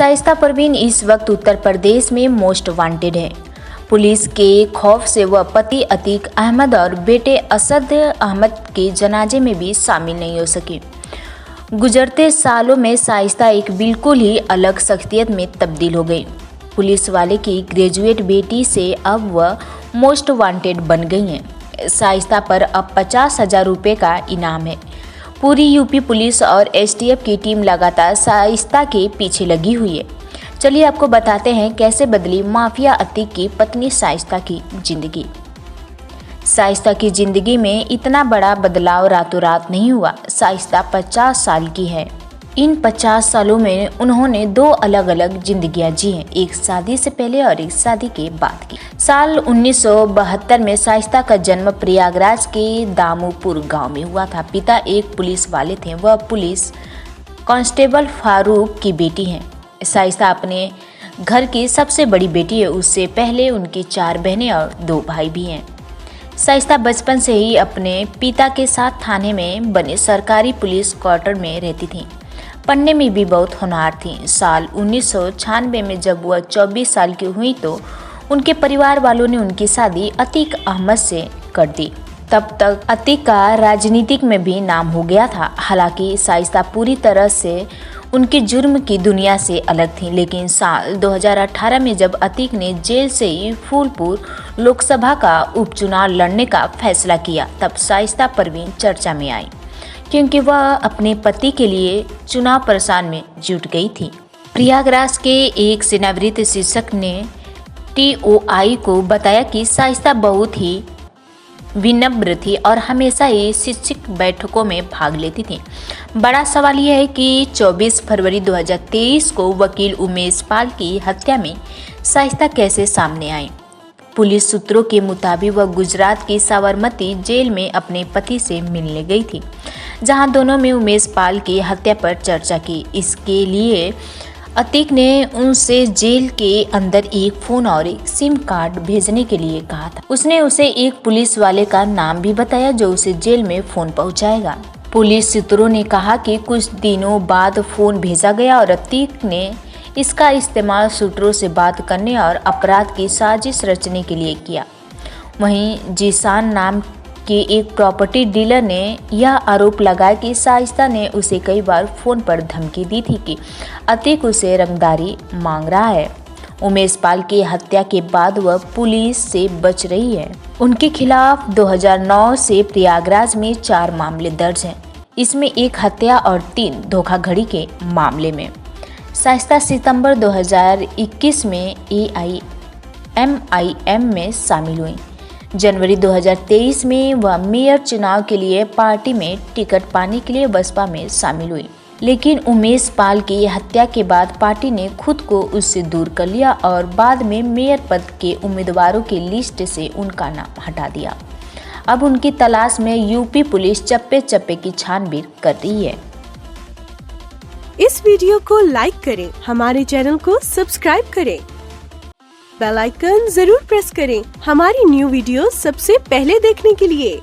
शाइस्ता परवीन इस वक्त उत्तर प्रदेश में मोस्ट वांटेड है। पुलिस के खौफ से वह पति अतीक अहमद और बेटे असद अहमद के जनाजे में भी शामिल नहीं हो सकी। गुजरते सालों में शाइस्ता एक बिल्कुल ही अलग शख्सियत में तब्दील हो गई। पुलिस वाले की ग्रेजुएट बेटी से अब वह मोस्ट वांटेड बन गई हैं। शाइस्ता पर अब 50,000 रुपये का इनाम है। पूरी यूपी पुलिस और एसटीएफ की टीम लगातार शाइस्ता के पीछे लगी हुई है। चलिए आपको बताते हैं कैसे बदली माफिया अतीक की पत्नी शाइस्ता की जिंदगी। शाइस्ता की जिंदगी में इतना बड़ा बदलाव रातों रात नहीं हुआ। शाइस्ता 50 साल की है। इन 50 सालों में उन्होंने 2 अलग अलग जिंदगियां जी हैं, एक शादी से पहले और एक शादी के बाद की। साल 1972 में शाइस्ता का जन्म प्रयागराज के दामूपुर गांव में हुआ था। पिता एक पुलिस वाले थे। वह पुलिस कांस्टेबल फारूक की बेटी हैं। शाइस्ता अपने घर की सबसे बड़ी बेटी है। उससे पहले उनकी 4 बहनें और 2 भाई भी हैं। शाइस्ता बचपन से ही अपने पिता के साथ थाने में बने सरकारी पुलिस क्वार्टर में रहती थी। पढ़ने में भी बहुत होनहार थी। साल 1996 में जब वह 24 साल की हुई तो उनके परिवार वालों ने उनकी शादी अतीक अहमद से कर दी। तब तक अतीक का राजनीतिक में भी नाम हो गया था। हालांकि शाइस्ता पूरी तरह से उनके जुर्म की दुनिया से अलग थी, लेकिन साल 2018 में जब अतीक ने जेल से ही फूलपुर लोकसभा का उपचुनाव लड़ने का फैसला किया, तब शाइस्ता परवीन चर्चा में आई, क्योंकि वह अपने पति के लिए चुनाव प्रचार में जुट गई थी। प्रयागराज के एक सेवानिवृत्त शिक्षक ने TOI को बताया कि शाइस्ता बहुत ही विनम्र थी और हमेशा ही शिक्षक बैठकों में भाग लेती थी। बड़ा सवाल यह है कि 24 फरवरी 2023 को वकील उमेश पाल की हत्या में शाइस्ता कैसे सामने आई। पुलिस सूत्रों के मुताबिक वह गुजरात की साबरमती जेल में अपने पति से मिलने गई थी, जहां दोनों में उमेश पाल की हत्या पर चर्चा की। इसके लिए अतीक ने उनसे जेल के अंदर एक फ़ोन और एक सिम कार्ड भेजने के लिए कहा था। उसने उसे एक पुलिस वाले का नाम भी बताया जो उसे जेल में फ़ोन पहुंचाएगा। पुलिस सूत्रों ने कहा कि कुछ दिनों बाद फ़ोन भेजा गया और अतीक ने इसका इस्तेमाल शूटरों से बात करने और अपराध की साजिश रचने के लिए किया। वहीं जीशान नाम के एक प्रॉपर्टी डीलर ने यह आरोप लगाया कि शाइस्ता ने उसे कई बार फ़ोन पर धमकी दी थी कि अतीक उसे रंगदारी मांग रहा है। उमेश पाल की हत्या के बाद वह पुलिस से बच रही है। उनके खिलाफ 2009 से प्रयागराज में 4 मामले दर्ज हैं। इसमें 1 हत्या और 3 धोखाधड़ी के मामले में। शाइस्ता सितंबर 2021 में AIMIM में शामिल हुई। जनवरी 2023 में वह मेयर चुनाव के लिए पार्टी में टिकट पाने के लिए बसपा में शामिल हुई, लेकिन उमेश पाल की हत्या के बाद पार्टी ने खुद को उससे दूर कर लिया और बाद में मेयर पद के उम्मीदवारों की लिस्ट से उनका नाम हटा दिया। अब उनकी तलाश में यूपी पुलिस चप्पे चप्पे की छानबीन कर रही है। इस वीडियो को लाइक करें, हमारे चैनल को सब्सक्राइब करें, बेल आइकन जरूर प्रेस करें हमारी न्यू वीडियो सबसे पहले देखने के लिए।